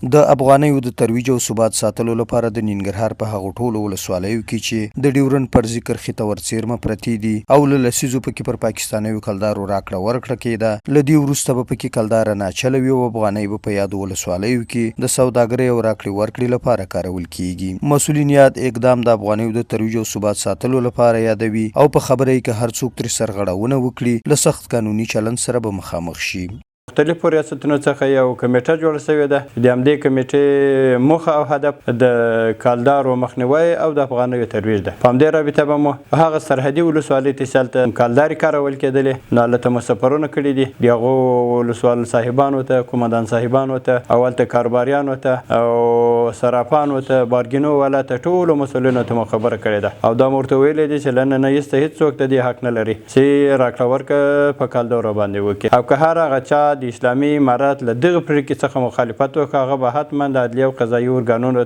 د افغانیو د ترویج او ثبات ساتلو لپاره د ننګرهار په هغو ټولو ولسوالیو کې چې د ډیورنډ فرضي کرښې ته ورڅیرمه پرتې دي او له لسیزو پکې پر پاکستانیو کلدارو راکړه ورکړه کېده. له دې وروسته به پکې کلداره ناچله وي او افغانۍ به په یادو ولسوالیو کې د سوداګرۍ او راکړې ورکړې لپاره کارول کېږي. مسؤلین یاد اقدام د افغانیو د ترویج او ثبات ساتلو لپاره یادوي او په خبره یې که هر څوک ترې سرغړونه وکړي له سخت قانوني چلند سره به مخامخ شي. مختلفو ریاستونو څخه یو کمیټه جوړه شوې ده. د همدې کمیټې موخه او هدف د کالدارو مخنیوی او د افغانیو ترویج ده. په همدې رابطه به مو هغه سرحدي ولسوالۍ ته چې هلته کالدارې کارول کېدلې نو هلته مو سفرونه کړي دي. د هغو ولسوال صاحبانو ته، قومندان صاحبانو ته او هلته کاروباریانو ته او صرافانو ته، بارګینو والا ته، ټولو مسؤلینو ته مو خبره کړې ده او دا مو ورته ویلي دي چې له نن ایسته هېڅوک د دې حق نه لري چې راکړه ورکړه په کالدارو باندې وکړي او که هر هغه چا د اسلامي امارات له دغه پریکړې څخه مخالفت وکړي هغه به حتما د عدلیې او قضایي ارګانونو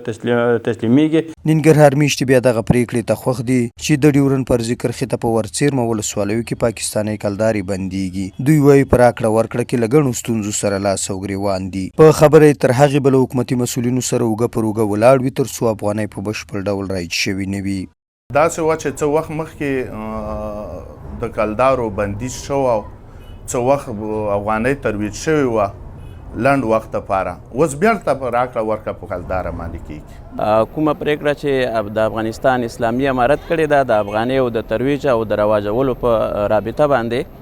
تسلیمیږي. ننګرهار میشتې بیا دغه پریکړې ته خوښ دي چې د ډیورنډ فرضي کرښې ته په ورڅیرمه ولسوالیو کې پاکستاني کلدارې بندیږي. دوی وایي په راکړه ورکړه کې له ګڼو ستونزو سره لاس او ګریوان دي. په خبره یې تر هغې به له حکومتي مسؤلینو سره اوږه پر اوږه ولاړ وي تر څو افغانۍ په بشپړ ډول رایج شوي نه وي. داسې وه چې څه وخت مخکې د کلدارو بندیز شو او څه وخت افغانۍ ترویج شوې وه لنډ وخت لپاره، اوس بیرته په راکړه ورکړه په کلداره باندې کېږي. کومه پرېکړه چې د افغانستان اسلامي امارت کړې ده د افغانیو د ترویج او د رواجولو په رابطه باندې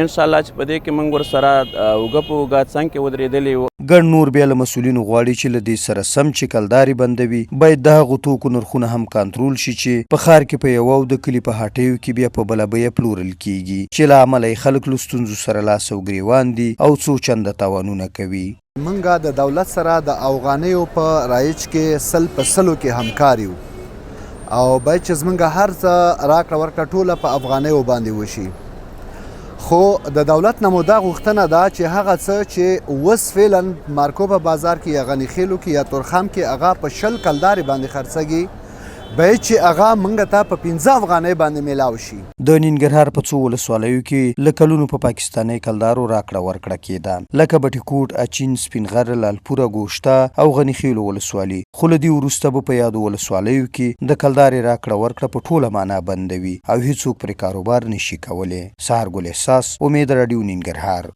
انشاءالله چې په دې کې موږ ورسره اوږه په اوږه څنګ کې ودرېدلي وو. ګڼ نور بیا له مسؤلینو غواړي چې له دې سره سم چې کلدارې بندوي باید د هغو توکو نرخونه هم کنټرول شي چې په ښار کې په یوه او د کلي په هټیو کې بیا په بله بیه پلورل کیږي چې له امله یې خلک له ستونزو سره لاس او ګریوان دي او څو چنده تاوانونه کوي. منګه د دولت سره د افغانیو په رایج کې سل په سلو کې همکار یو او باید چې زمونږ هر څه راکړه ورکړه ټوله په افغانیو باندې وشي. خو د دولت نه مو دا غوښتنه ده چې هغه څه چې اوس فعلا مارکو په بازار کې یا غنیخیلو کې یا تورخم کې هغه په 10 کلدارې باندې خرڅېږي باید چې هغه موږ ته په 15 افغانۍ باندې میلاو شي. د ننګرهار په څو ولسوالیو کې له کلونو په پاکستاني کلدارو راکړه ورکړه کېده لکه بټي کوټ، اچین، سپین غر، لالپوره، ګوشته او غنیخیلو ولسوالي. خو له دې وروسته به په یادو ولسوالیو کې د کلدارې راکړه ورکړه په ټوله معنا بندوي او هیڅوک پرې کاروبار نشي کولی. سهار ګل احساس، امید راډیو، ننګرهار.